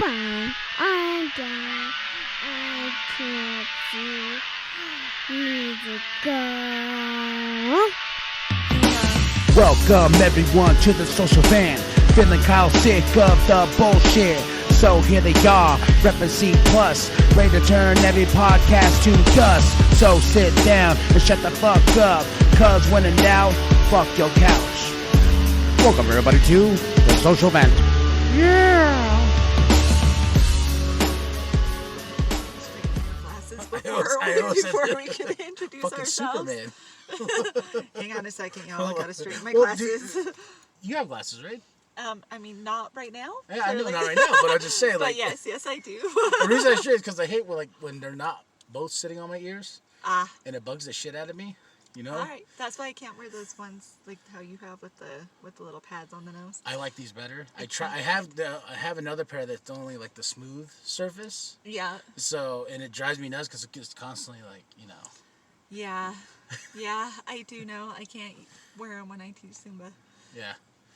Goodbye. I'm done. I can't see. Need to go. Welcome everyone to the social van. Feeling Kyle sick of the bullshit. So here they are, reppin' C+, ready to turn every podcast to dust. So sit down and shut the fuck up, cause when in doubt, fuck your couch. Welcome everybody to the social van. Yeah! Before we can introduce fucking ourselves. Superman. Hang on a second, y'all. I gotta straighten my glasses. You have glasses, right? I mean, not right now. Yeah, I know clearly. not right now, but I just say like. But yes, I do. The reason I straight is because I hate when they're not both sitting on my ears. And it bugs the shit out of me. You know. All right, that's why I can't wear those ones like how you have with the little pads on the nose. I like these better. I have another pair that's only like the smooth surface. Yeah. So and it drives me nuts because it gets constantly like Yeah, I do know. I can't wear them when I teach Zumba Yeah.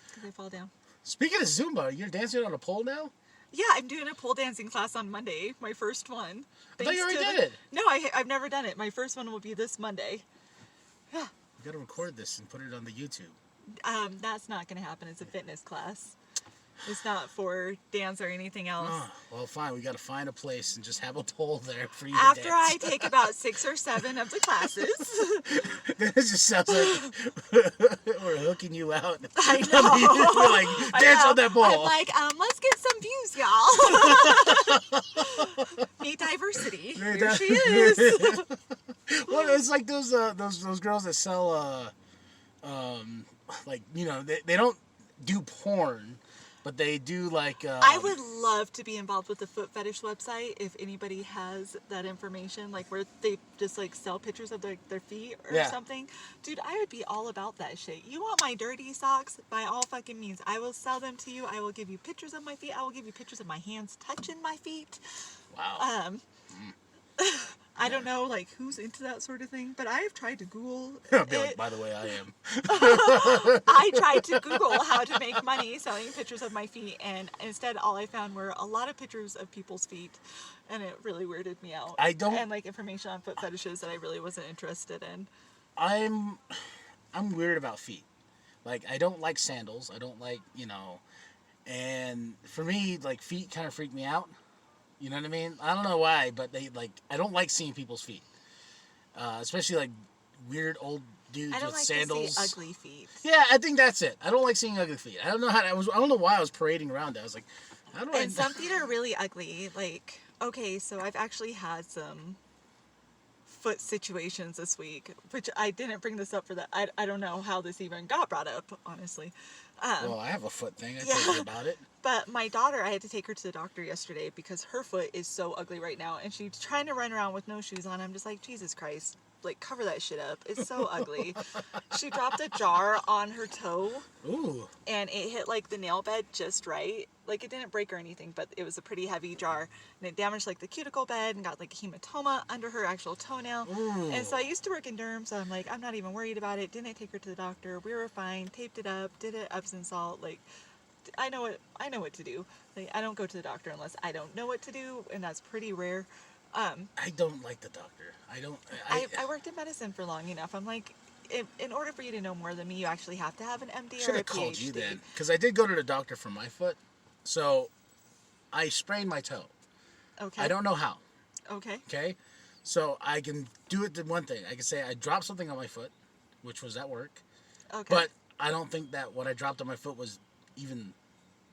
because I fall down. Speaking of Zumba, you're dancing on a pole now? Yeah, I'm doing a pole dancing class on Monday, my first one. I thought you already did it. No, I've never done it. My first one will be this Monday. You gotta record this and put it on the YouTube. That's not going to happen. It's a fitness class. It's not for dance or anything else. Oh, well, fine. We gotta find a place and just have a pole there for you to After dance. I take about 6 or 7 of the classes. It just sounds like we're hooking you out. I know. We're like, dance on that pole. I'm like, let's get some views, y'all. Meet diversity. Here she is. Well, it's like those girls that sell like they don't do porn, but they do like. I would love to be involved with the foot fetish website if anybody has that information, like where they just like sell pictures of their feet or something. Dude, I would be all about that shit. You want my dirty socks? By all fucking means, I will sell them to you. I will give you pictures of my feet. I will give you pictures of my hands touching my feet. Wow. I don't know, like, who's into that sort of thing, but I have tried to Google I'll be it. like, by the way, I am. I tried to Google how to make money selling pictures of my feet, and instead all I found were a lot of pictures of people's feet, and it really weirded me out. And, like, information on foot fetishes that I really wasn't interested in. I'm weird about feet. Like, I don't like sandals. I don't like, and for me, like, feet kind of freak me out. You know what I mean? I don't know why, but I don't like seeing people's feet. Especially like weird old dudes I don't with like sandals. to see ugly feet. Yeah, I think that's it. I don't like seeing ugly feet. I don't know I don't know why I was parading around that. I was like, how do I? And some feet are really ugly. Like, okay, so I've actually had some foot situations this week, which I didn't bring this up for that. I don't know how this even got brought up, honestly. Well, I have a foot thing. I told you about it. But my daughter, I had to take her to the doctor yesterday because her foot is so ugly right now, and she's trying to run around with no shoes on. I'm just like, Jesus Christ, like, cover that shit up. It's so ugly. She dropped a jar on her toe. Ooh. And it hit, like, the nail bed just right. Like, it didn't break or anything, but it was a pretty heavy jar. And it damaged, like, the cuticle bed and got, like, a hematoma under her actual toenail. Ooh. And so I used to work in derm, so I'm like, I'm not even worried about it. Didn't take her to the doctor. We were fine. Taped it up. Did it Epsom salt. Like, I know what to do. Like, I don't go to the doctor unless I don't know what to do, and that's pretty rare. I don't like the doctor. I worked in medicine for long enough. I'm like, in order for you to know more than me, you actually have to have an MD should or a have called PhD. you then, because I did go to the doctor for my foot. So, I sprained my toe. Okay. I don't know how. Okay. Okay, so I can do it. The one thing I can say, I dropped something on my foot, which was at work. Okay. But I don't think that what I dropped on my foot was even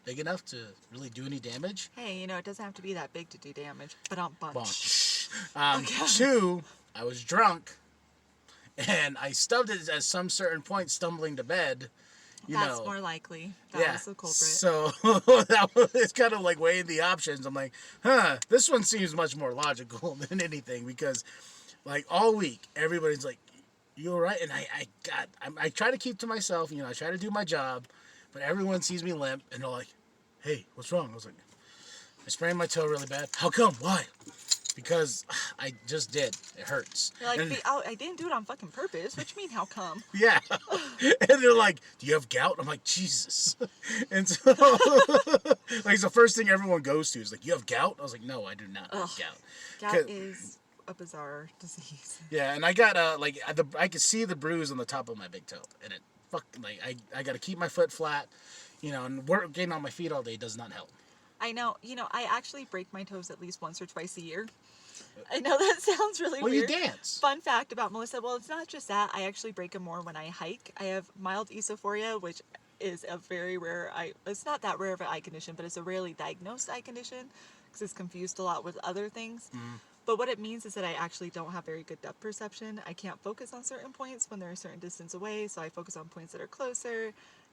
big enough to really do any damage. Hey, it doesn't have to be that big to do damage. But I'm Bonk. Okay. 2, I was drunk, and I stubbed it at some certain point, stumbling to bed. That's more likely. That was the culprit. So it's kind of like weighing the options. I'm like, this one seems much more logical than anything, because like all week everybody's like, you all right? And I try to keep to myself. I try to do my job, but everyone sees me limp and they're like, hey, what's wrong? I was like, I sprained my toe really bad. How come? Why? because I just did. It hurts. You're like, And- I didn't do it on fucking purpose. What you mean, how come? yeah. And they're like, do you have gout? I'm like, Jesus. And so, like, the first thing everyone goes to is like, you have gout? I was like, no, I do not have gout. Gout is a bizarre disease. Yeah, and I got, I could see the bruise on the top of my big toe. And it fucking, like, I got to keep my foot flat, you know, and getting on my feet all day does not help. I know. You know, I actually break my toes at least once or twice a year. I know that sounds really weird. Well, you dance. Fun fact about Melissa, well, it's not just that. I actually break them more when I hike. I have mild esophoria, which is a very rare, it's not that rare of an eye condition, but it's a rarely diagnosed eye condition because it's confused a lot with other things. But what it means is that I actually don't have very good depth perception. I can't focus on certain points when they're a certain distance away, so I focus on points that are closer.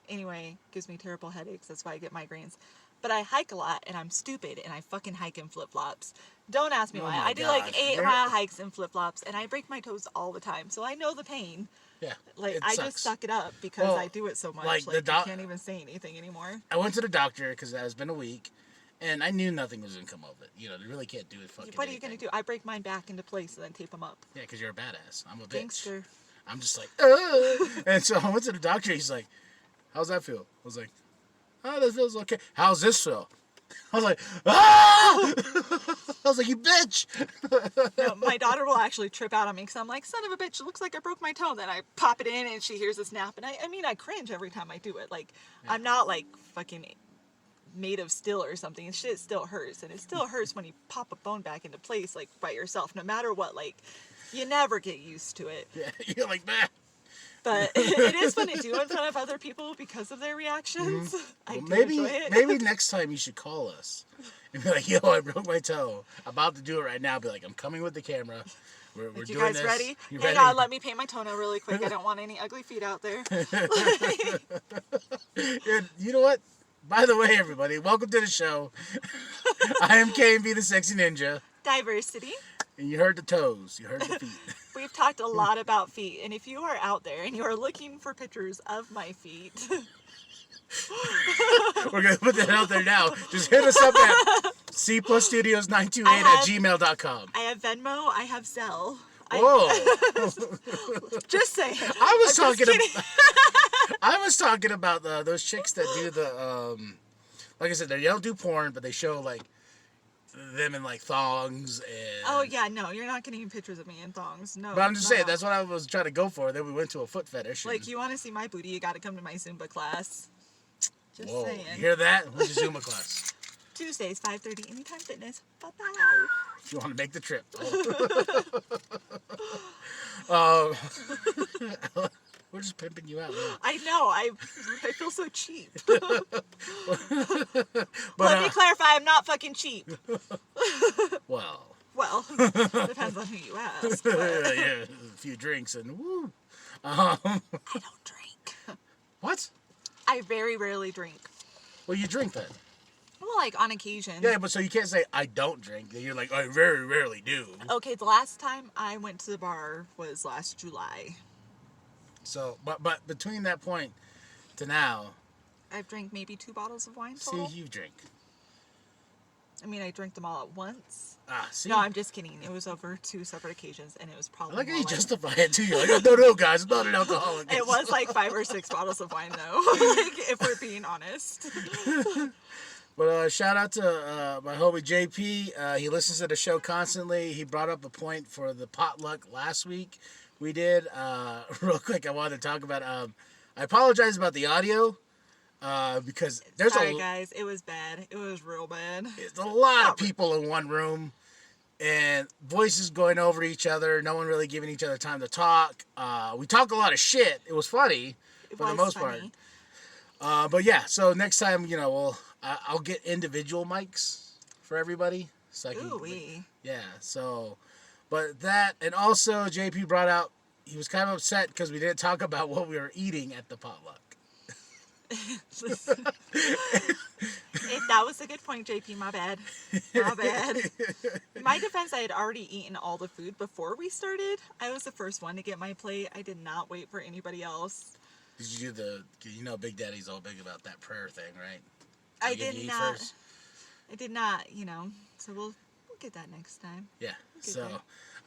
Anyway, gives me terrible headaches. That's why I get migraines. But I hike a lot, and I'm stupid, and I fucking hike in flip-flops. Don't ask me why. I do like 8-mile hikes in flip-flops, and I break my toes all the time, so I know the pain. Yeah, Like, I just suck it up because I do it so much. Like I can't even say anything anymore. I went to the doctor because it's been a week, and I knew nothing was going to come of it. You know, they really can't do it fucking What are you going to do? I break mine back into place and then tape them up. Yeah, because you're a badass. I'm a bitch. Gangster. I'm just like, ugh. And so I went to the doctor. He's like, how's that feel? I was like, oh, that feels okay. How's this feel? I was like, ah! I was like, you bitch. No, my daughter will actually trip out on me because I'm like, son of a bitch, it looks like I broke my toe. Then I pop it in and she hears a snap. And I mean, I cringe every time I do it. Like, I'm not like fucking made of steel or something. And shit still hurts. And it still hurts when you pop a bone back into place, like, by yourself. No matter what, like, you never get used to it. Yeah, you're like, man. But it is fun to do in front of other people because of their reactions. I do enjoy it. Maybe next time you should call us and be like, yo, I broke my toe. About to do it right now. Be like, I'm coming with the camera. We're you doing guys this. ready? You Hang ready? on, let me paint my toenail really quick. I don't want any ugly feet out there. And you know what? By the way, everybody, welcome to the show. I am KMB the Sexy Ninja. Diversity. And you heard the toes. You heard the feet. We've talked a lot about feet, and if you are out there and you are looking for pictures of my feet, We're going to put that out there now. Just hit us up at cplusstudios928@gmail.com. I have Venmo, I have Zelle. Whoa. Just saying. I was talking about those chicks that do the, like I said, they don't do porn, but they show, like, them in, like, thongs and... Oh, yeah, no, you're not getting pictures of me in thongs. No. But I'm just no. saying, that's what I was trying to go for. Then we went to a foot fetish. Like, you want to see my booty, you got to come to my Zumba class. Just Whoa, saying. you hear that? Who's your Zumba class? Tuesdays, 5:30, Anytime Fitness. Bye-bye. If you want to make the trip. We're just pimping you out. Man. I know. I feel so cheap. But, Let me clarify. I'm not fucking cheap. Well, Well, depends on who you ask. But yeah, a few drinks and woo. I don't drink. What? I very rarely drink. Well, you drink then. Well, like on occasion. Yeah, but so you can't say I don't drink. You're like, I very rarely do. Okay, the last time I went to the bar was last July. So, but between that point to now, I've drank maybe 2 bottles of wine total. see, you drink. I mean, I drank them all at once. Ah, see. No, I'm just kidding. It was over 2 separate occasions, and it was probably. I like how more you like- justify it too. You're like, no, guys, I'm not an alcoholic. It was like 5 or 6 bottles of wine, though. Like, if we're being honest. But shout out to my homie JP. He listens to the show constantly. He brought up a point for the potluck last week. We did. Real quick, I wanted to talk about. I apologize about the audio because there's Sorry, guys. It was bad. It was real bad. It's a lot of people in one room and voices going over each other. No one really giving each other time to talk. We talk a lot of shit. It was funny for the most part. But yeah, so next time, you know, I'll get individual mics for everybody. So I can, Ooh-wee. yeah, so, but that, and also JP brought out, he was kind of upset because we didn't talk about what we were eating at the potluck. If that was a good point, JP, my bad. My bad. In my defense, I had already eaten all the food before we started. I was the first one to get my plate. I did not wait for anybody else. Did you do you know Big Daddy's all big about that prayer thing, right? I Did you did eat not. first? I did not, you know. So we'll get that next time. Yeah. Get So,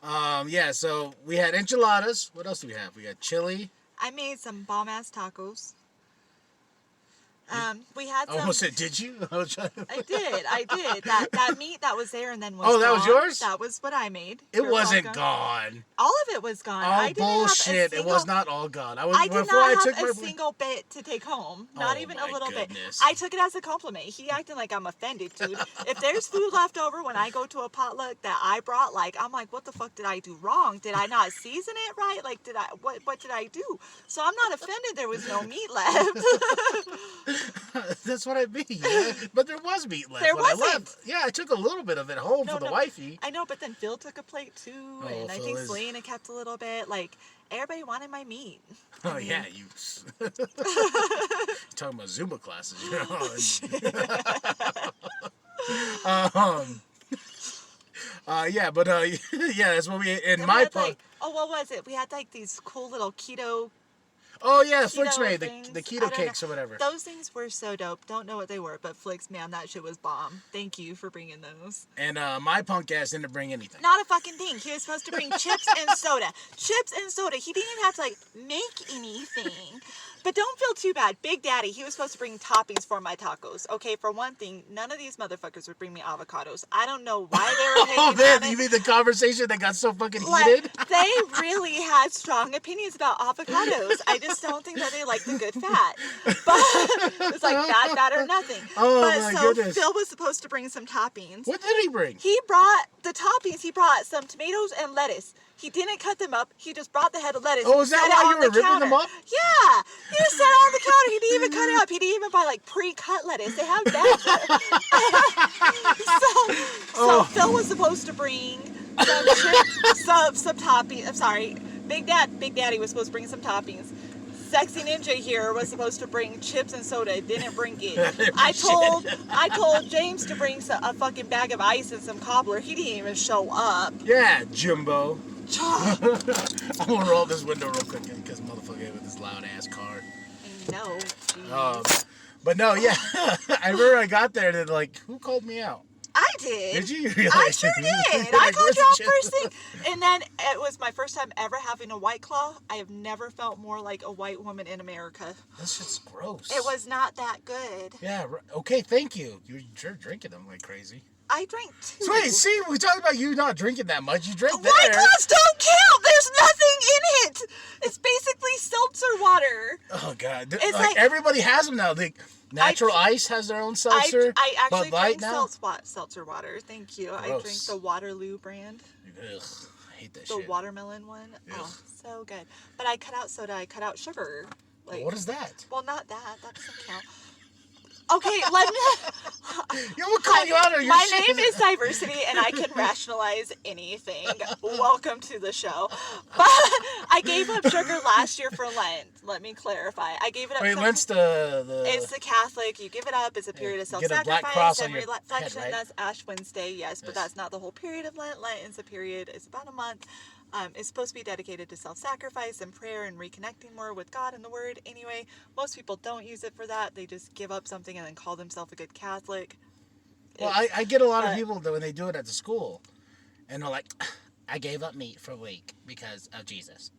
that. so we had enchiladas. What else do we have? We got chili. I made some bomb ass tacos. We had I some. almost said, did you? I was trying to... I did. That meat that was there and then was Oh, that gone, was yours? That was what I made. It You're wasn't welcome. gone. All of it was gone. Oh, I didn't bullshit. Have a single, it was not all gone. I did not have a single bit to take home. Not Oh, even my a little goodness. bit. I took it as a compliment. He acting like I'm offended, dude. If there's food left over when I go to a potluck that I brought, like, I'm like, what the fuck did I do wrong? Did I not season it right? Like, what did I do? So I'm not offended there was no meat left. That's what I mean. Yeah. But there was meat left. There when I wasn't. left. Yeah, I took a little bit of it home for the wifey. I know, but then Phil took a plate too, and I Phil think is- Selena kept a little bit. Like, everybody wanted my meat. Oh, yeah, you... talking about Zumba classes, you know. Yeah, but, yeah, that's what we... In And my we had, part... like, oh, what was it? We had, like, these cool little keto Oh, yeah, Flix made things. the I keto don't cakes know. or whatever. Those things were so dope. Don't know what they were, but Flix, man, that shit was bomb. Thank you for bringing those. And my punk ass didn't bring anything. Not a fucking thing. He was supposed to bring chips and soda. Chips and soda. He didn't even have to, like, make anything. But don't feel too bad. Big Daddy, he was supposed to bring toppings for my tacos. Okay, for one thing, none of these motherfuckers would bring me avocados. I don't know why they were hating Oh, man, on it. you mean the conversation that got so fucking Like, heated? they really had strong opinions about avocados. I just don't think that they like the good fat. But it's like fat or nothing. Oh, but my so goodness. Phil was supposed to bring some toppings. What did he bring? He brought the toppings. He brought some tomatoes and lettuce. He didn't cut them up. He just brought the head of lettuce. Oh, is that set it why on you were the ripping counter. them up? Yeah. He just set it on the counter. He didn't even cut it up. He didn't even buy like pre-cut lettuce. They have that. So Phil was supposed to bring some toppings. I'm sorry. Big Daddy was supposed to bring some toppings. Sexy Ninja here was supposed to bring chips and soda. Didn't bring it. I told James to bring a fucking bag of ice and some cobbler. He didn't even show up. Yeah, Jimbo. I'm gonna roll this window real quick because motherfucker with this loud ass car. No. But no, yeah. I remember I got there and like, who called me out? I did. Did you? You're I like- sure did. You're I like, called "Where's you out the first chip?" thing. And then it was my first time ever having a White Claw. I have never felt more like a white woman in America. This shit's gross. It was not that good. Yeah, okay, thank you. You're drinking them like crazy. I drank two. So wait, see, we talked about you not drinking that much. You drank White there. Claws don't count. There's nothing in it. It's basically seltzer water. Oh, God. It's like, like- everybody has them now. Natural Ice has their own seltzer. I actually Bud Light drank now. seltzer water. Thank you. I Gross. drink the Waterloo brand. Ugh, I hate that The shit. watermelon one. Ugh. Oh, so good. But I cut out soda. I cut out sugar. Like, What is that? well, not that. That doesn't count. Okay, let me. Yeah, we'll call you out on your My shit. name is Diversity, and I can rationalize anything. Welcome to the show. But I gave up sugar last year for Lent. Let me clarify. I gave it up. Wait, some- Lent's the... It's the Catholic. You give it up. It's a period of You get a black self-sacrifice cross on and your reflection. head, right? That's Ash Wednesday, yes, but Yes. that's not the whole period of Lent. Lent is a period. It's about a month. It's supposed to be dedicated to self-sacrifice and prayer and reconnecting more with God and the Word. Anyway, most people don't use it for that. They just give up something and then call themselves a good Catholic. Well, I get a lot of but- people that when they do it at the school, and they're like, I gave up meat for a week because of Jesus.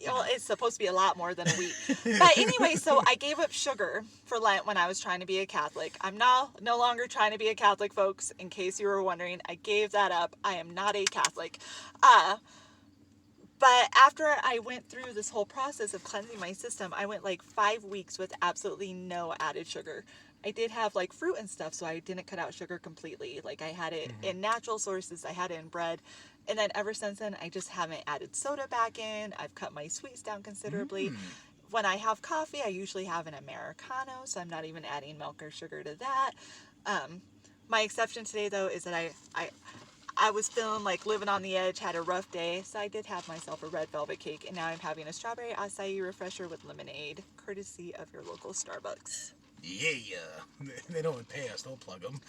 Well, it's supposed to be a lot more than a week. But anyway, so I gave up sugar for Lent when I was trying to be a Catholic. I'm no longer trying to be a Catholic, folks. In case you were wondering, I gave that up. I am not a Catholic. But after I went through this whole process of cleansing my system, I went like 5 weeks with absolutely no added sugar. I did have like fruit and stuff, so I didn't cut out sugar completely. Like I had it in natural sources, I had it in bread. And then ever since then, I just haven't added soda back in. I've cut my sweets down considerably. When I have coffee, I usually have an Americano, so I'm not even adding milk or sugar to that. My exception today, though, is that I was feeling like living on the edge, had a rough day, so I did have myself a red velvet cake, and now I'm having a strawberry acai refresher with lemonade, courtesy of your local Starbucks. Yeah. They don't pay us. Don't plug them.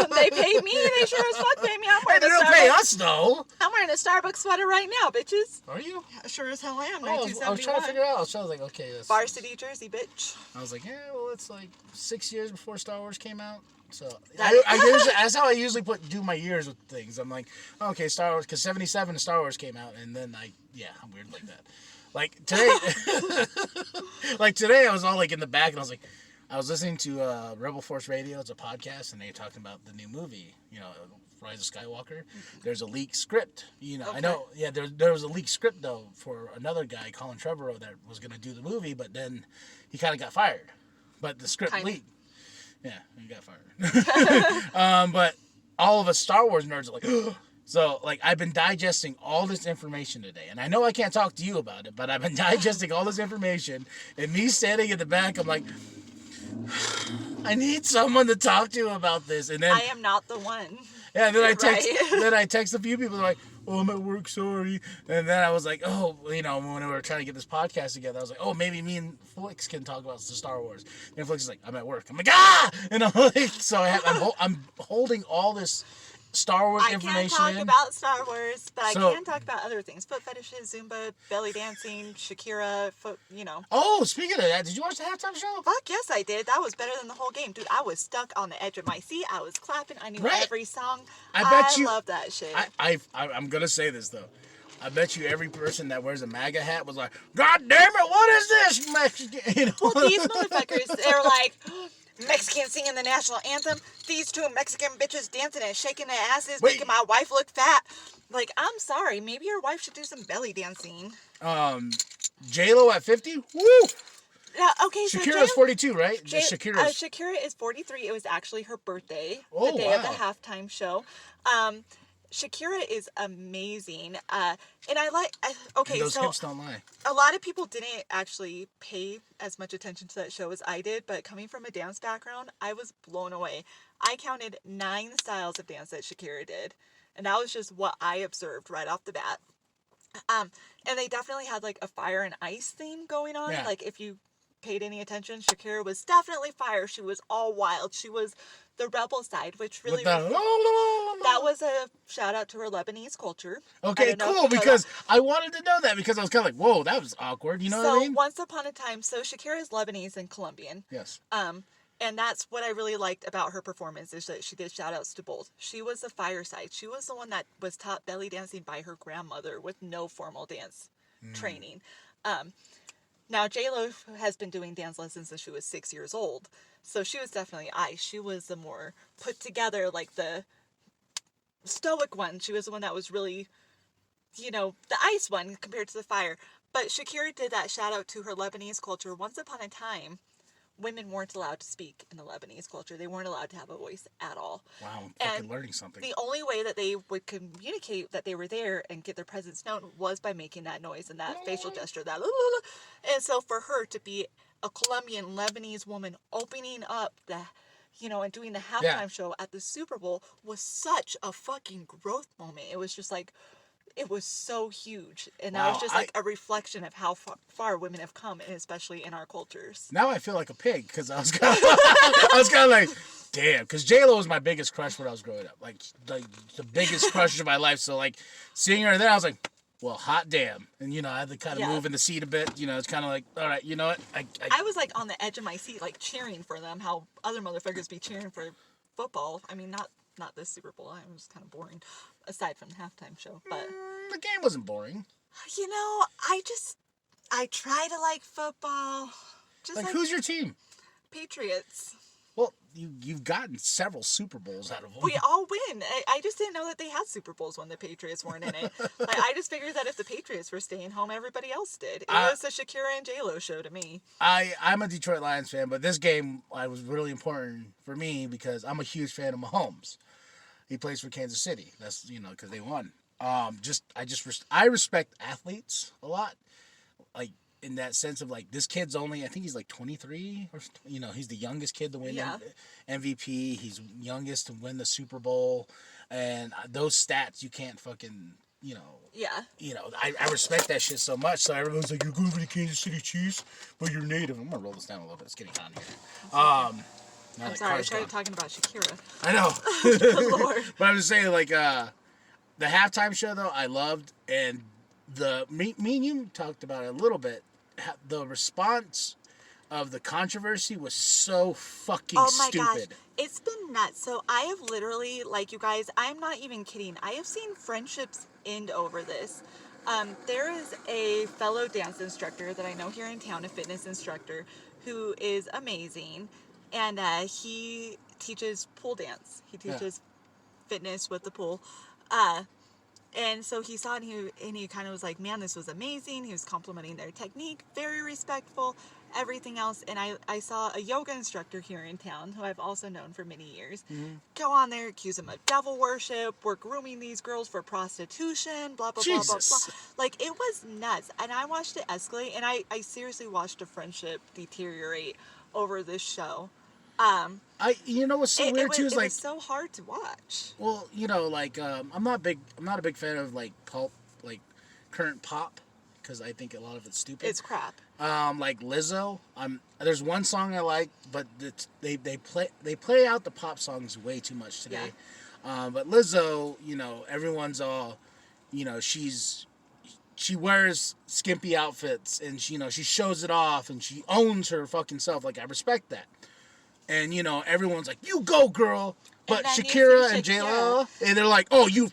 They pay me. They sure as fuck pay me. I'm Hey, wearing they a don't pay Starbucks. us, though. I'm wearing a Starbucks sweater right now, bitches. Are you? Sure as hell am. Oh, I was trying to 1971. figure out. I was like, okay. That's, Varsity jersey, bitch. I was like, yeah, well, it's like 6 years before Star Wars came out. So that's how I usually do my years with things. I'm like, okay, Star Wars, because 77 Star Wars came out, and then I'm weird like that. Like today, I was all like in the back, and I was listening to Rebel Force Radio. It's a podcast, and they're talking about the new movie, Rise of Skywalker. There's a leaked script, Okay. I know, yeah, there was a leaked script, though, for another guy, Colin Trevorrow, that was going to do the movie, but then he kind of got fired. But the script leaked. Yeah, he got fired. But all of us Star Wars nerds are like, so, I've been digesting all this information today. And I know I can't talk to you about it, but I've been digesting all this information. And me standing in the back, I'm like, I need someone to talk to about this. And then I am not the one. Yeah, and then I text a few people like, oh, I'm at work, sorry. And then I was like, oh, when we were trying to get this podcast together, I was like, oh, maybe me and Flix can talk about the Star Wars. And Flix is like, I'm at work. I'm like, ah! And I'm like, so I'm holding all this Star Wars information. I can't talk about Star Wars, but I can talk about other things. Foot fetishes, Zumba, belly dancing, Shakira, Oh, speaking of that, did you watch the halftime show? Fuck yes, I did. That was better than the whole game. Dude, I was stuck on the edge of my seat. I was clapping. I knew every song. I love that shit. I'm going to say this, though. I bet you every person that wears a MAGA hat was like, God damn it, what is this, Mexican? Well, these motherfuckers, they're like, Mexicans singing the national anthem. These two Mexican bitches dancing and shaking their asses, making my wife look fat. Like, I'm sorry. Maybe your wife should do some belly dancing. J-Lo at 50? Woo! Okay, so Shakira's 42, right? Shakira is 43. It was actually her birthday, the day of the halftime show. Shakira is amazing. And those hips don't lie. A lot of people didn't actually pay as much attention to that show as I did, but coming from a dance background, I was blown away. I counted 9 styles of dance that Shakira did, and that was just what I observed right off the bat. And they definitely had a fire and ice theme going on. Yeah. If you paid any attention, Shakira was definitely fire. She was all wild. She was the rebel side, which really that was a shout out to her Lebanese culture. Okay, cool, because I wanted to know that, because I was kind of like, whoa, that was awkward, what I mean? So once upon a time, Shakira is Lebanese and Colombian. Yes. And that's what I really liked about her performance, is that she did shout outs to both. She was the fireside. She was the one that was taught belly dancing by her grandmother with no formal dance training. Now, J-Lo has been doing dance lessons since she was 6 years old. So she was definitely ice. She was the more put together, the stoic one. She was the one that was really, the ice one compared to the fire. But Shakira did that shout out to her Lebanese culture. Once upon a time, women weren't allowed to speak in the Lebanese culture. They weren't allowed to have a voice at all. Wow, I'm fucking learning something. The only way that they would communicate that they were there and get their presence known was by making that noise and that facial gesture, that and so for her to be a Colombian Lebanese woman opening up and doing the halftime show at the Super Bowl was such a fucking growth moment. It was just it was so huge. And that was just a reflection of how far women have come, and especially in our cultures. Now I feel like a pig, because I was kind of like, damn, because J-Lo was my biggest crush when I was growing up. The biggest crush of my life. So seeing her there, I was like, well, hot damn. And I had to kind of move in the seat a bit. It's kind of like, all right, you know what? I was on the edge of my seat, cheering for them, how other motherfuckers be cheering for football. I mean, not this Super Bowl. It was kind of boring, aside from the halftime show. But the game wasn't boring. I try to like football. Just who's your team? Patriots. Well, you've gotten several Super Bowls out of them. We all win. I just didn't know that they had Super Bowls when the Patriots weren't in it. I just figured that if the Patriots were staying home, everybody else did. It was the Shakira and J-Lo show to me. I'm a Detroit Lions fan, but this game was really important for me because I'm a huge fan of Mahomes. He plays for Kansas City. That's, because they won. I respect athletes a lot. In that sense of this kid's only, I think he's 23 or he's the youngest kid to win MVP. He's youngest to win the Super Bowl, and those stats you can't fucking I respect that shit so much. So everyone's like, you're going for the Kansas City Chiefs, but you're native. I'm gonna roll this down a little bit. It's getting hot here. I'm sorry, I started talking about Shakira. I know. Good Lord. But I'm just saying, the halftime show though, I loved, and me and you talked about it a little bit. The response of the controversy was so fucking Oh my stupid. gosh, it's been nuts. So I have literally, like, you guys, I'm not even kidding. I have seen friendships end over this. There is a fellow dance instructor that I know here in town, a fitness instructor, who is amazing, and he teaches pool dance. He teaches fitness with the pool. And so he saw it and he kind of was like, man, this was amazing. He was complimenting their technique, very respectful, everything else. And I saw a yoga instructor here in town, who I've also known for many years, go on there, accuse him of devil worship, we're grooming these girls for prostitution, blah, blah, blah, blah, blah. Like, it was nuts. And I watched it escalate, and I seriously watched a friendship deteriorate over this show. You know what's so weird too is it like was so hard to watch. Well, you know, like I'm not a big fan of like pulp, like current pop, because I think a lot of it's stupid. It's crap. Like Lizzo, there's one song I like, but they play out the pop songs way too much today. Yeah. But Lizzo, you know, everyone's all, you know, she wears skimpy outfits and she shows it off and she owns her fucking self. Like, I respect that. And, you know, everyone's like, you go, girl. But Shakira and J-Lo, and they're like, you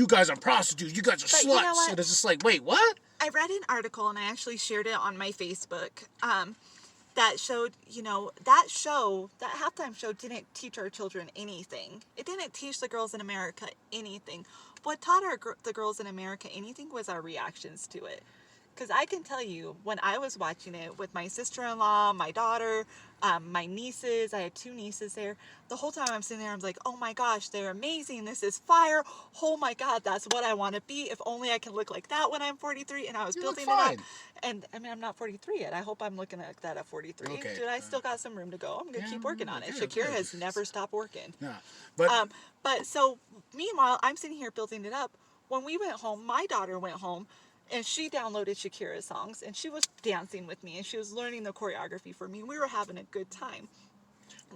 guys are prostitutes. You guys are sluts. You know what? And it's just like, wait, what? I read an article, and I actually shared it on my Facebook, that showed, you know, that halftime show didn't teach our children anything. It didn't teach the girls in America anything. What taught the girls in America anything was our reactions to it. Because I can tell you, when I was watching it with my sister-in-law, my daughter, my nieces, I had 2 nieces there, the whole time I'm sitting there, I'm like, oh my gosh, they're amazing, this is fire, oh my god, that's what I want to be, if only I can look like that when I'm 43, and I was building it up, and I mean, I'm not 43 yet, I hope I'm looking like that at 43, okay. Dude, I still got some room to go, I'm going to keep working on it. Shakira has never stopped working. Yeah. But so, meanwhile, I'm sitting here building it up. When we went home, my daughter went home, and she downloaded Shakira's songs, and she was dancing with me, and she was learning the choreography for me. We were having a good time.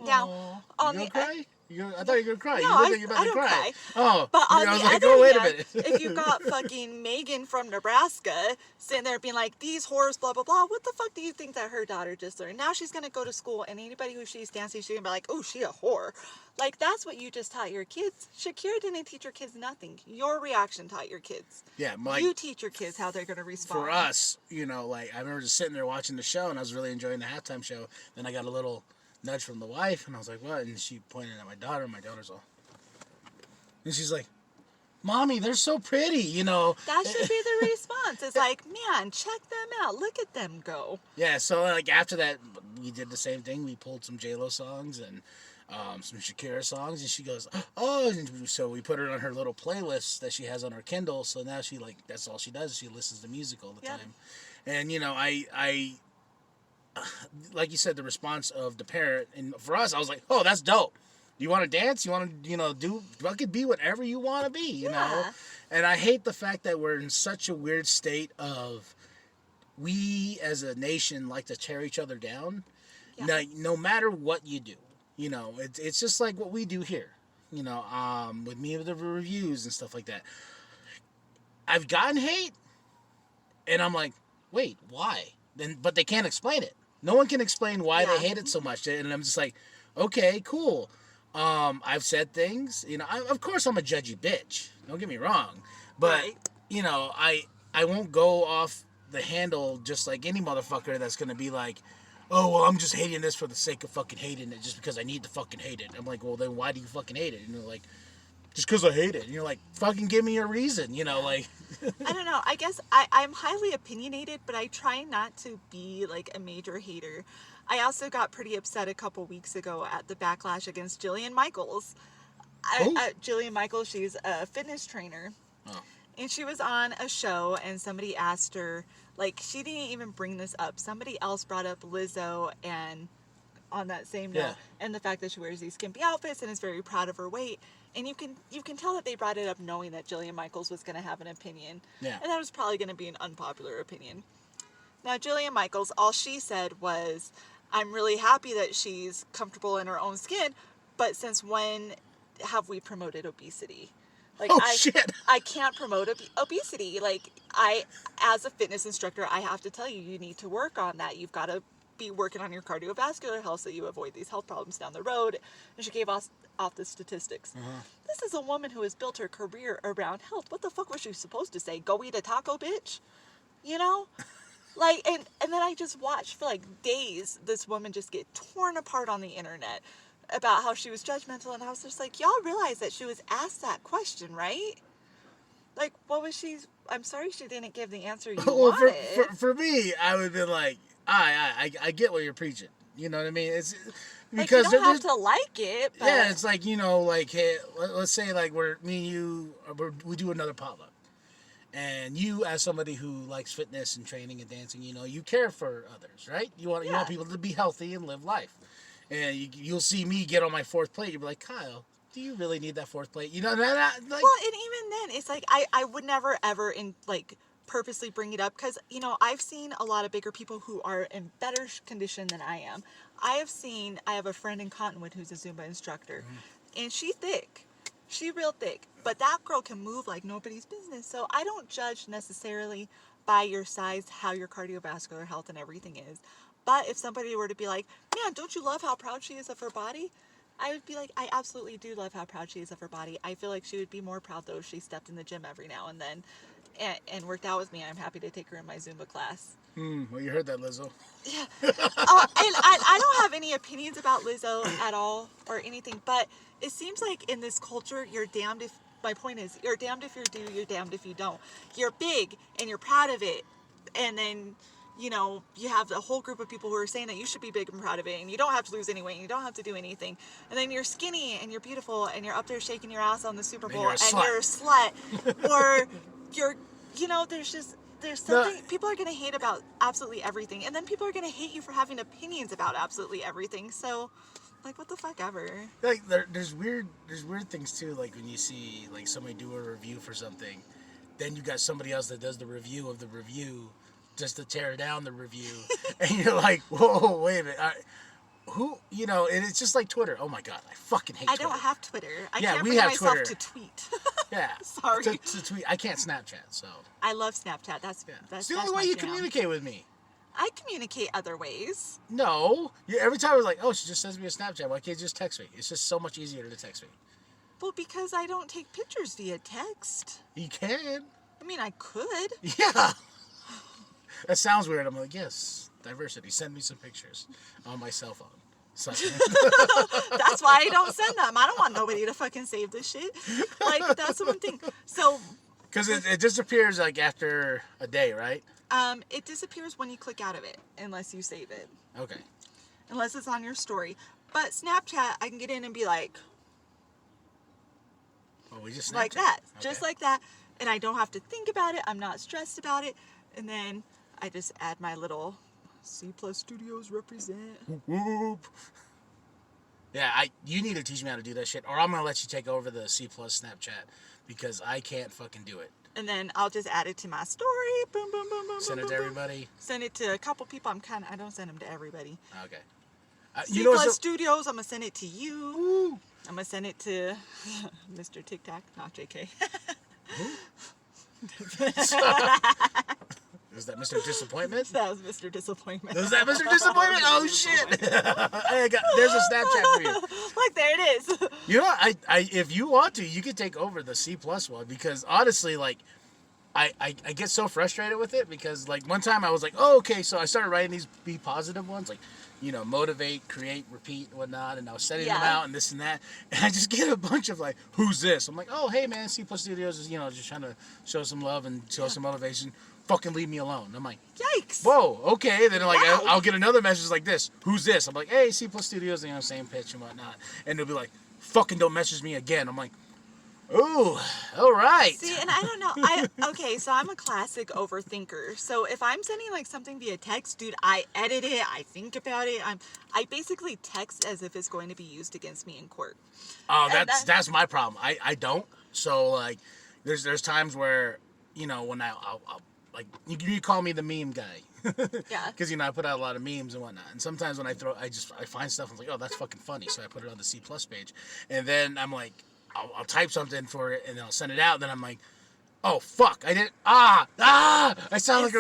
Now, on the cry? I thought you were gonna cry. No, you look like you're about I don't to cry. Cry. Oh, but on I was the like, other oh, wait a hand, minute. if you got fucking Megan from Nebraska sitting there being like, these whores, blah, blah, blah, what the fuck do you think that her daughter just learned? Now she's going to go to school, and anybody who she's dancing, she's going to be like, oh, she a whore. Like, that's what you just taught your kids. Shakira didn't teach your kids nothing. Your reaction taught your kids. Yeah, you teach your kids how they're going to respond. For us, you know, like, I remember just sitting there watching the show, and I was really enjoying the halftime show. Then I got a little nudge from the wife, and I was like, what? And she pointed at my daughter, and my daughter's all... And she's like, Mommy, they're so pretty, you know. That should be the response. It's like, man, check them out. Look at them go. Yeah, so like after that, we did the same thing. We pulled some J-Lo songs and some Shakira songs. And she goes, oh, and so we put her on her little playlist that she has on her Kindle. So now she, like, that's all she does. She listens to music all the time. And, you know, I like you said, the response of the parent. And for us, I was like, oh, that's dope. You want to dance? You want to, you know, be whatever you want to be, you know? And I hate the fact that we're in such a weird state of we as a nation like to tear each other down. Yeah. No matter what you do, you know, it's just like what we do here, you know, with me with the reviews and stuff like that. I've gotten hate and I'm like, wait, why? But they can't explain it. No one can explain why they hate it so much. And I'm just like, okay, cool. I've said things, you know, of course I'm a judgy bitch, don't get me wrong, but, you know, I won't go off the handle just like any motherfucker that's going to be like, oh, well, I'm just hating this for the sake of fucking hating it, just because I need to fucking hate it. I'm like, well, then why do you fucking hate it? And you're like, just because I hate it. And you're like, fucking give me a reason, you know, like. I don't know, I guess I'm highly opinionated, but I try not to be like a major hater. I also got pretty upset a couple weeks ago at the backlash against Jillian Michaels. Jillian Michaels, she's a fitness trainer. Oh. And she was on a show, and somebody asked her, like, she didn't even bring this up. Somebody else brought up Lizzo, and on that same note, and the fact that she wears these skimpy outfits and is very proud of her weight. And you can tell that they brought it up knowing that Jillian Michaels was going to have an opinion. Yeah. And that was probably going to be an unpopular opinion. Now, Jillian Michaels, all she said was, I'm really happy that she's comfortable in her own skin, but since when have we promoted obesity? Like, shit. I can't promote obesity. Like, as a fitness instructor, I have to tell you, you need to work on that. You've got to be working on your cardiovascular health so you avoid these health problems down the road. And she gave us off the statistics. This is a woman who has built her career around health. What the fuck was she supposed to say? Go eat a taco, bitch? You know? Like, and then I just watched for like days this woman just get torn apart on the internet about how she was judgmental, and I was just like, y'all realize that she was asked that question, right? Like, what was she? I'm sorry she didn't give the answer you wanted. For me, I would have been like, I get what you're preaching. You know what I mean? It's because like, you don't have to like it. But... Yeah, it's like, you know, like, hey, let's say like me and you, we do another potluck. And you, as somebody who likes fitness and training and dancing, you know, you care for others, right? You want people to be healthy and live life. And you'll see me get on my fourth plate. You'll be like, Kyle, do you really need that fourth plate? You know, like... Well, and even then, it's like, I would never, ever, purposely bring it up. Because, you know, I've seen a lot of bigger people who are in better condition than I am. I have a friend in Cottonwood who's a Zumba instructor. And she's thick. She real thick, but that girl can move like nobody's business. So I don't judge necessarily by your size how your cardiovascular health and everything is. But if somebody were to be like, man, don't you love how proud she is of her body? I would be like, I absolutely do love how proud she is of her body. I feel like she would be more proud though if she stepped in the gym every now and then and worked out with me. I'm happy to take her in my Zumba class. Well, you heard that, Lizzo. Yeah. And I don't have any opinions about Lizzo at all or anything, but it seems like in this culture, you're damned if, my point is, you're damned if you do, you're damned if you don't. You're big and you're proud of it. And then, you know, you have a whole group of people who are saying that you should be big and proud of it and you don't have to lose any weight and you don't have to do anything. And then you're skinny and you're beautiful and you're up there shaking your ass on the Super Bowl and you're a slut. Or you're, you know, there's something, people are going to hate about absolutely everything. And then people are going to hate you for having opinions about absolutely everything. So, like, what the fuck ever. Like, there's weird things, too. Like, when you see, like, somebody do a review for something, then you got somebody else that does the review of the review just to tear down the review. And you're like, whoa, wait a minute. Who, you know, and it's just like Twitter. Oh, my God. I fucking hate Twitter. I don't have Twitter. I can't bring myself Twitter. To tweet. Yeah. Sorry. To tweet. I can't Snapchat, so. I love Snapchat. That's the only way you communicate with me. I communicate other ways. No. Every time I was like, oh, she just sends me a Snapchat. Why can't you just text me? It's just so much easier to text me. Well, because I don't take pictures via text. You can. I mean, I could. Yeah. That sounds weird. I'm like, yes, diversity. Send me some pictures on my cell phone. That's why I don't send them. I don't want nobody to fucking save this shit. Like, that's the one thing. So. Because it disappears, like, after a day, right? It disappears when you click out of it, unless you save it. Okay. Unless it's on your story. But Snapchat, I can get in and be like... Oh, we just Snapchat. Like that. Okay. Just like that. And I don't have to think about it. I'm not stressed about it. And then I just add my little C+ Studios represent. Whoop. Yeah, you need to teach me how to do that shit, or I'm going to let you take over the C+ Snapchat, because I can't fucking do it. And then I'll just add it to my story. Boom, boom, boom, boom. Send it to everybody. Send it to a couple people. I don't send them to everybody. Okay. C+ Studios, I'm going to send it to you. Woo. I'm going to send it to Mr. Tic Tac, not JK. Is that Mr. Disappointment? That was Mr. Disappointment. Is that Mr. Disappointment? Oh, shit. Hey, there's a Snapchat for you. Look, there it is. You know, if you want to, you can take over the C+ one, because honestly, like, I get so frustrated with it, because, like, one time I was like, oh, okay, so I started writing these be positive ones, like, you know, motivate, create, repeat, and whatnot, and I was sending them out and this and that, and I just get a bunch of, like, who's this? I'm like, oh, hey, man, C+ Studios is, you know, just trying to show some love and show some motivation. Fucking leave me alone. I'm like, yikes. Whoa, okay. Then, like, I'll get another message like this. Who's this? I'm like, hey, C+ Studios, you know, same pitch and whatnot. And they'll be like, fucking don't message me again. I'm like, ooh, all right. See, and I don't know. Okay, so I'm a classic overthinker. So if I'm sending, like, something via text, dude, I edit it, I think about it. I basically text as if it's going to be used against me in court. Oh, that's my problem. I don't. So, like, there's times where, you know, when I'll like, you call me the meme guy. Yeah. Because, you know, I put out a lot of memes and whatnot. And sometimes when I find stuff, I'm like, oh, that's fucking funny. So I put it on the C+ page. And then I'm like, I'll type something for it and then I'll send it out. And then I'm like, oh, fuck. I didn't. I sound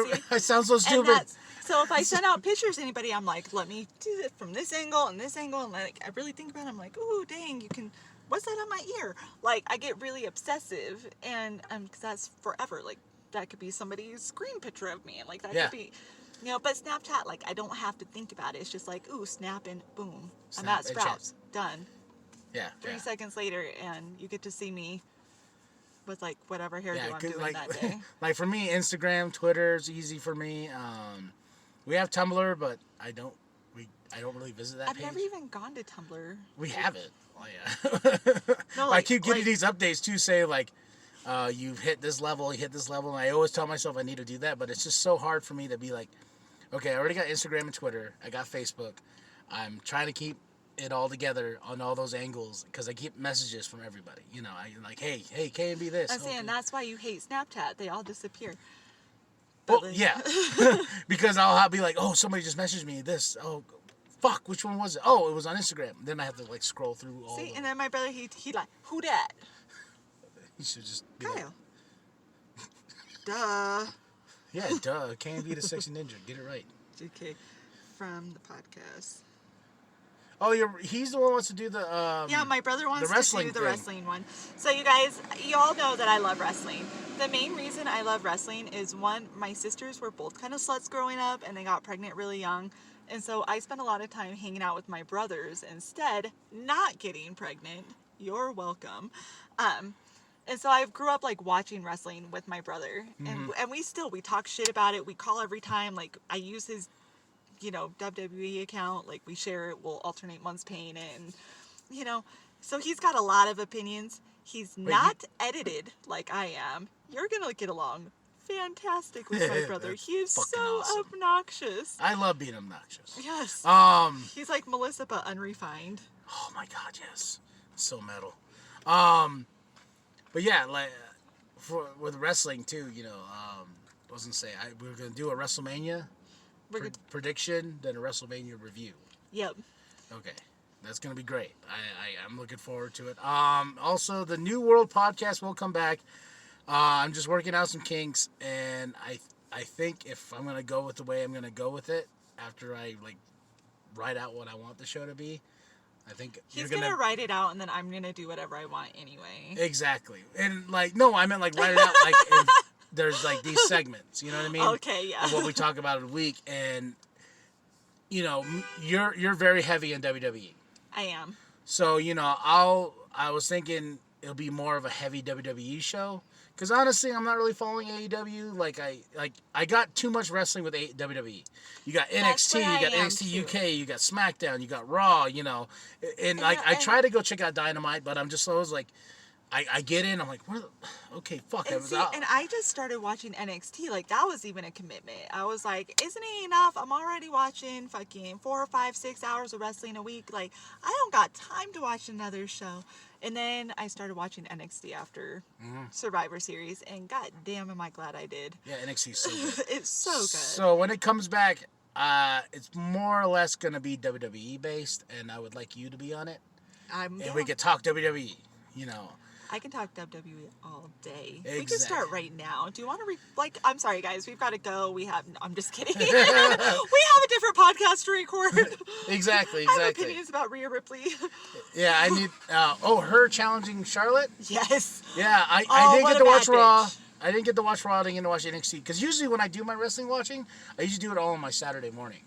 so stupid. So if I send out pictures to anybody, I'm like, let me do it from this angle and this angle, and like I really think about it. I'm like, ooh, dang, you can. What's that on my ear? Like I get really obsessive, and because that's forever. Like that could be somebody's screen picture of me, and like that could be, But Snapchat, like I don't have to think about it. It's just like, ooh, snap and boom, I'm at Sprouts, done. Yeah. 3 seconds later, and you get to see me with like whatever hairdo I'm doing like, that day. Like for me, Instagram, Twitter's easy for me. We have Tumblr, but I don't really visit that I've page. never even gone to Tumblr. We have it. Oh yeah. No, I keep getting these updates too, say like, you've hit this level, and I always tell myself I need to do that, but it's just so hard for me to be like, okay, I already got Instagram and Twitter, I got Facebook, I'm trying to keep it all together on all those angles because I get messages from everybody. I like, hey, K and B this. I'm saying that's why you hate Snapchat. They all disappear. Well, yeah, because I'll be like, oh, somebody just messaged me this. Oh, fuck, which one was it? Oh, it was on Instagram. Then I have to like scroll through all. See, and then my brother, he like, who that? He should just be Kyle. like, Duh. yeah, duh. Can't be the sexy ninja. Get it right. JK from the podcast. Oh, he's the one who wants to do the. Yeah, my brother wants to do the thing. wrestling one. So you guys, you all know that I love wrestling. The main reason I love wrestling is one, my sisters were both kind of sluts growing up, and they got pregnant really young. And so I spent a lot of time hanging out with my brothers instead, not getting pregnant. You're welcome. And so I grew up like watching wrestling with my brother, and we talk shit about it. We call every time. Like I use his, WWE account. Like we share it. We'll alternate months paying it, and so he's got a lot of opinions. He's not edited like I am. You're gonna get along fantastic with my brother. He is so awesome. Obnoxious. I love being obnoxious. Yes. He's like Melissa, but unrefined. Oh my god, yes. So metal. But yeah, like with wrestling too, I was gonna say we were gonna do a WrestleMania prediction, then a WrestleMania review. Yep. Okay, that's gonna be great. I'm looking forward to it. Also, the New World podcast will come back. I'm just working out some kinks, and I think if I'm gonna go with the way I'm gonna go with it after I like write out what I want the show to be. I think he's gonna write it out, and then I'm gonna do whatever I want anyway. Exactly, and like no, I meant like write it out like if there's like these segments. You know what I mean? Okay, yeah. Of what we talk about in a week, and you're very heavy in WWE. I am. So I was thinking it'll be more of a heavy WWE show. Because honestly, I'm not really following AEW. I got too much wrestling with WWE. You got NXT, you got NXT UK, you got SmackDown, you got Raw, And I try to go check out Dynamite, but I'm just always like, I get in, I'm like, okay, fuck. And I just started watching NXT. Like, that was even a commitment. I was like, isn't it enough? I'm already watching fucking 4 or 5, 6 hours of wrestling a week. Like, I don't got time to watch another show. And then I started watching NXT after Survivor Series, and god damn am I glad I did. Yeah, NXT's so good. It's so good. So when it comes back, it's more or less going to be WWE based, and I would like you to be on it. And we could talk WWE, I can talk WWE all day. Exactly. We can start right now. Do you want to I'm sorry guys, we've got to go. I'm just kidding. We have a different podcast to record. Exactly. I have opinions about Rhea Ripley. Yeah, I need her challenging Charlotte? Yes. Yeah, I didn't get to watch Raw. I didn't get to watch Raw. I didn't get to watch NXT. Because usually when I do my wrestling watching, I usually do it all on my Saturday morning.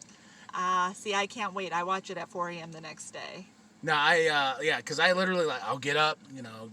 See, I can't wait. I watch it at 4 a.m. the next day. No, because I literally, I'll get up,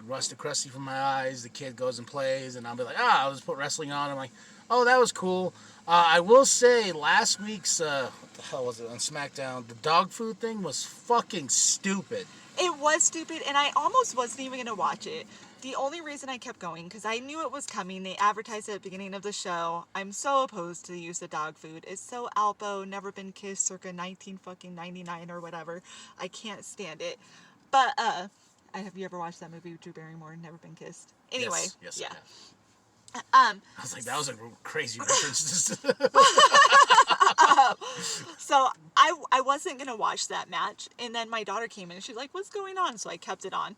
rusty crusty from my eyes, the kid goes and plays, and I'll be like, I'll just put wrestling on. I'm like, oh, that was cool. I will say, last week's, what the hell was it, on SmackDown, the dog food thing was fucking stupid. It was stupid, and I almost wasn't even going to watch it. The only reason I kept going, because I knew it was coming. They advertised it at the beginning of the show. I'm so opposed to the use of dog food. It's so Alpo, never been kissed, circa 1999 or whatever. I can't stand it. But, have you ever watched that movie with Drew Barrymore, Never Been Kissed? Anyway, yes, yeah. I was like, that was a crazy reference. So I wasn't going to watch that match. And then my daughter came in and she's like, what's going on? So I kept it on.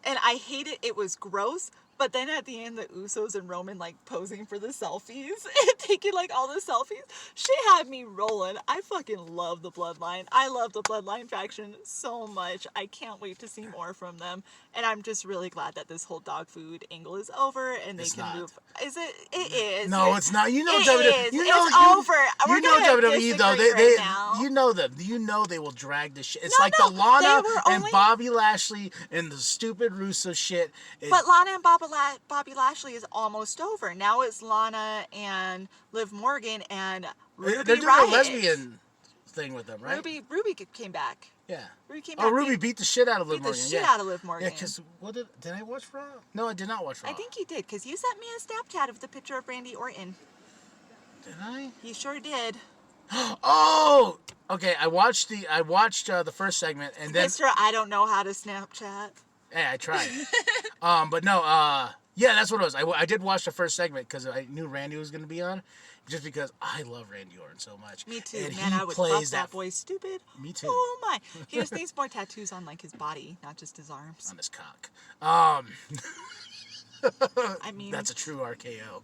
And I hate it. It was gross, But then at the end, the Usos and Roman, like, posing for the selfies and taking, like, all the selfies. She had me rolling. I fucking love the Bloodline. I love the Bloodline faction so much. I can't wait to see more from them. And I'm just really glad that this whole dog food angle is over and they can move. Is it? It is. No, it's not. You know it WWE. Is. You know, it's over. You know WWE though. They now. you know them. You know they will drag this shit. It's the Lana and Bobby Lashley and the stupid Russo shit. But Lana and Bobby Lashley is almost over. Now it's Lana and Liv Morgan and Ruby They're doing Riott. a lesbian thing with them, right? Ruby came back. Yeah. Ruby came back. Ruby beat the shit out of Liv Morgan. Beat the shit out of Liv Morgan. Yeah, because did I watch Raw? No, I did not watch Raw. I think you did, because you sent me a Snapchat of the picture of Randy Orton. Did I? You sure did. Oh, okay. I watched the first segment and then. Mister, I don't know how to Snapchat. Hey, I tried. But no. Yeah, that's what it was. I did watch the first segment because I knew Randy was going to be on, just because I love Randy Orton so much. Me too. And man, I would fuck that boy stupid. Me too. Oh my. He just needs more tattoos on like his body, not just his arms. On his cock. I mean, that's a true RKO.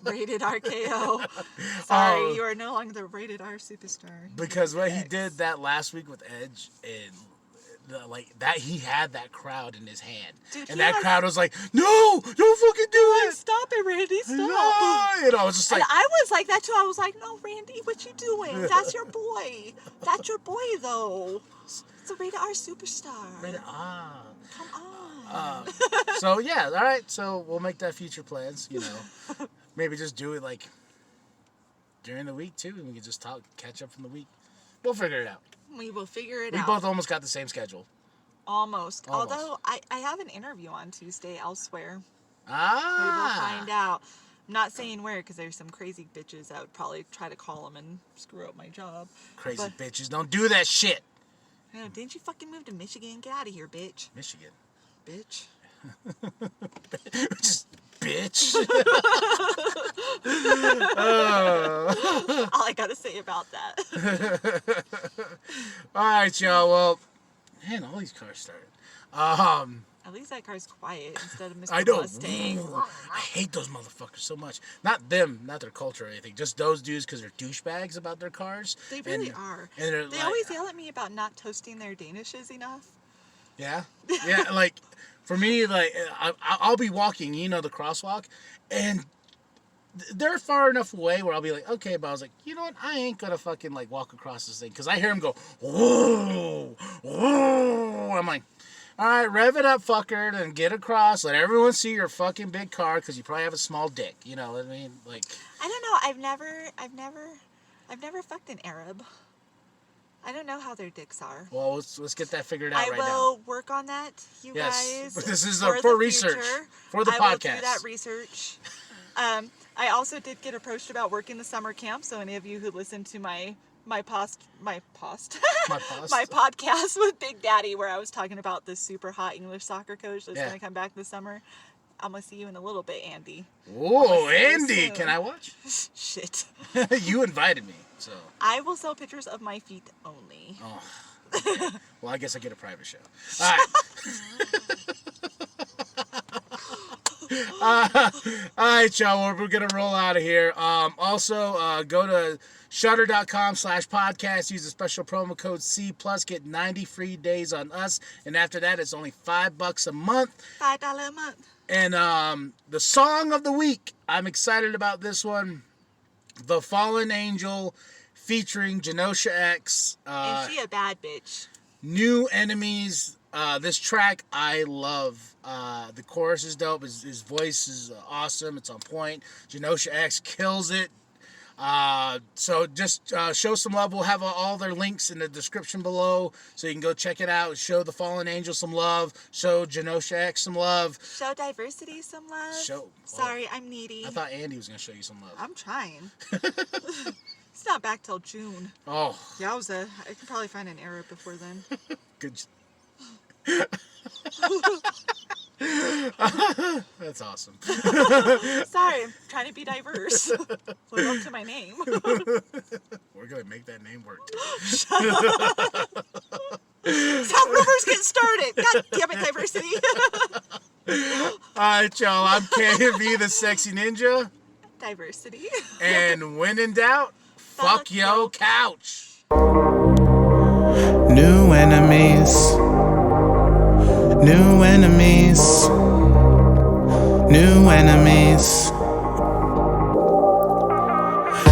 Rated RKO. Sorry, you are no longer the rated R superstar. Because when he did that last week with Edge and he had that crowd in his hand. Dude, and that crowd was like, no, don't fucking do it. Stop it, Randy, stop. No. You know, I was just like. And I was like that too. I was like, no, Randy, what you doing? That's your boy. That's your boy, though. It's a rated R superstar. Rated R. Come on. So, yeah, all right. So, we'll make that future plans, you know. Maybe just do it, like, during the week, too. And we can just catch up from the week. We'll figure it out. We will figure it out. We both almost got the same schedule. Almost. Although, I have an interview on Tuesday elsewhere. Ah. We will find out. I'm not saying where, because there's some crazy bitches that would probably try to call them and screw up my job. Crazy bitches. Don't do that shit. Didn't you fucking move to Michigan? Get out of here, bitch. Michigan. Bitch. Just bitch. All I gotta say about that. All right, y'all. Well, man, all these cars started. At least that car's quiet instead of Mr. I know. Mustang. I hate those motherfuckers so much. Not them, not their culture or anything. Just those dudes because they're douchebags about their cars. They really are. And they always yell at me about not toasting their Danishes enough. Yeah, yeah. Like for me, like I'll be walking, the crosswalk, and they're far enough away where I'll be like, okay, but I was like, you know what? I ain't gonna fucking like walk across this thing because I hear them go, whoa, whoa. I'm like, all right, rev it up, fucker, and get across. Let everyone see your fucking big car because you probably have a small dick. You know what I mean? Like, I don't know. I've never fucked an Arab. I don't know how their dicks are. Well, let's get that figured out right now. I will work on that, you guys. But this is for research for the podcast. I will do that research. I also did get approached about working the summer camp. So any of you who listen to my podcast with Big Daddy, where I was talking about this super hot English soccer coach that's going to come back this summer. I'm going to see you in a little bit, Andy. Whoa, Andy, can I watch? Shit. You invited me, so. I will sell pictures of my feet only. Oh. Okay. Well, I guess I get a private show. All right. All right, y'all. We're going to roll out of here. Also, go to Shudder.com/podcast. Use the special promo code C+. Get 90 free days on us. And after that, it's only $5 a month. $5 a month. And the song of the week, I'm excited about this one. The Fallen Angel featuring Jenocia X. And she a bad bitch. New Enemies. This track I love. The chorus is dope. His voice is awesome. It's on point. Jenocia X kills it. So just show some love. We'll have all their links in the description below, so you can go check it out. Show the Fallen Angel some love. Show Jenocia X some love. Show diversity some love. Sorry, I'm needy. I thought Andy was gonna show you some love. I'm trying. It's not back till June. Oh. Yowza. I can probably find an Arab before then. Good. That's awesome. Sorry, I'm trying to be diverse. Live up to my name. We're gonna make that name work. Shut up. South River's getting started. God damn it, diversity. Alright, y'all. I'm KV, the sexy ninja. Diversity. And when in doubt, fuck yo couch. New enemies. New enemies. New enemies.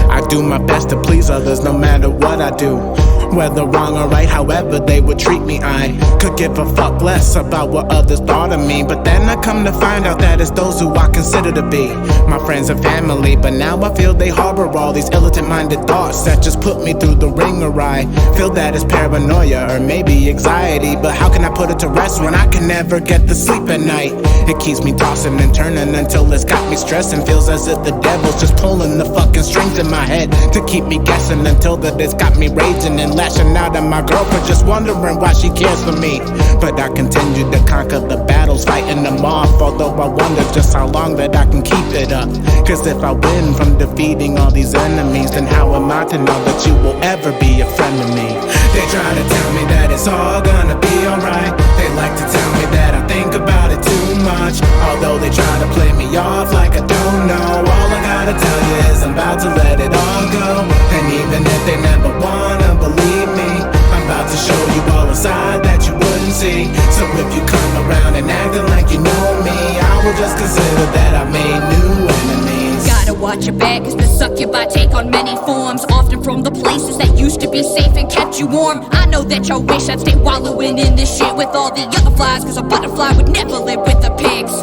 I do my best to please others no matter what I do. Whether wrong or right, however they would treat me, I could give a fuck less about what others thought of me. But then I come to find out that it's those who I consider to be my friends and family. But now I feel they harbor all these militant-minded thoughts that just put me through the ringer. I feel that it's paranoia or maybe anxiety, but how can I put it to rest when I can never get to sleep at night? It keeps me tossing and turning until it's got me stressing. Feels as if the devil's just pulling the fucking strings in my head to keep me guessing until that it's got me raging and lashing out at my girlfriend, just wondering why she cares for me. But I continue to conquer the battles, fighting them off, although I wonder just how long that I can keep it up. Cause if I win from defeating all these enemies, then how am I to know that you will ever be a friend of me? They try to tell me that it's all gonna be alright. They like to tell me that I think about it too much, although they try to play me off like I don't know. All I gotta tell you is I'm about to let it all go. And even if they never wanna believe me, I'm about to show you all a side that you wouldn't see. So if you come around and acting like you know me, I will just consider that I made new enemies. Gotta watch your back, cause the succubi take on many forms, often from the places that used to be safe and kept you warm. I know that y'all wish I'd stay wallowing in this shit with all the other flies, cause a butterfly would never live with the pigs.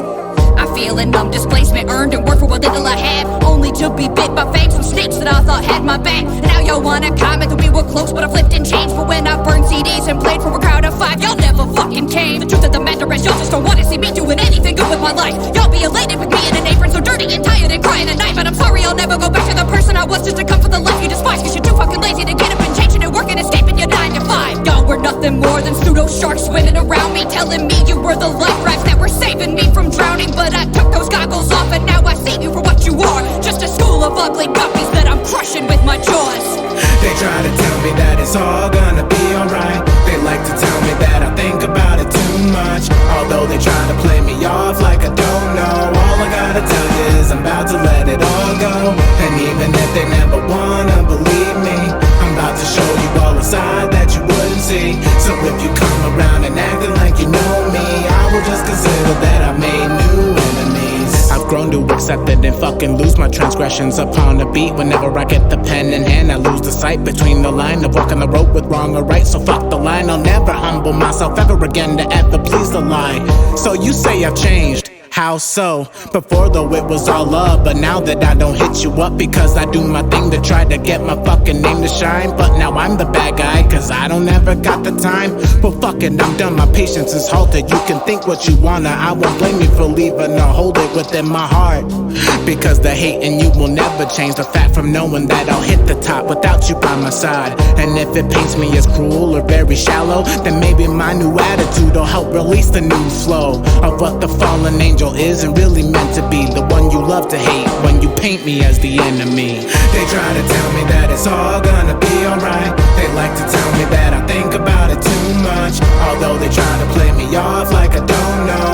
I feel a numb displacement, earned and worked for what little I have, only to be bit by fangs from snakes that I thought had my back. And now y'all wanna comment that we were close, but I flipped and changed. But when I burned CDs and played for a crowd of 5, y'all never fucking came. The truth of the matter is y'all just don't wanna see me doing anything good with my life. Y'all be elated with me and an apron so dirty and tired and crying at night. But I'm sorry, I'll never go back to the person I was just to come for the life you despise. Cause you're too fucking lazy to get up and change it and work and escaping your 9 to 5. Y'all were nothing more than pseudo sharks swimming around me, telling me you were the life rafts that were saving me from drowning. But I took those goggles off and now I see you for what you are, just a school of ugly guppies that I'm crushing with my jaws. They try to tell me that it's all gonna be alright. They like to tell me that I think about it too much, although they try to play me off like I don't know. All I gotta tell you is I'm about to let it all go. And even if they never wanna believe me, I'm about to show you all a side that you wouldn't see. So if you come around and acting like you know me, I will just consider that I made new enemies. I've grown to accept it and fucking lose my transgressions upon a beat. Whenever I get the pen in hand, I lose the sight between the line of walking the road with wrong or right. So fuck the line, I'll never humble myself ever again to ever please the line. So you say I've changed, how so? Before though it was all love, but now that I don't hit you up because I do my thing to try to get my fucking name to shine. But now I'm the bad guy cause I don't ever got the time. Well fuck it, I'm done, my patience is halted. You can think what you wanna, I won't blame you for leaving or hold it within my heart. Because the hate in you will never change the fact from knowing that I'll hit the top without you by my side. And if it paints me as cruel or very shallow, then maybe my new attitude will help release the new flow of what the fallen angel isn't really meant to be, the one you love to hate when you paint me as the enemy. They try to tell me that it's all gonna be alright. They like to tell me that I think about it too much, although they try to play me off like I don't know.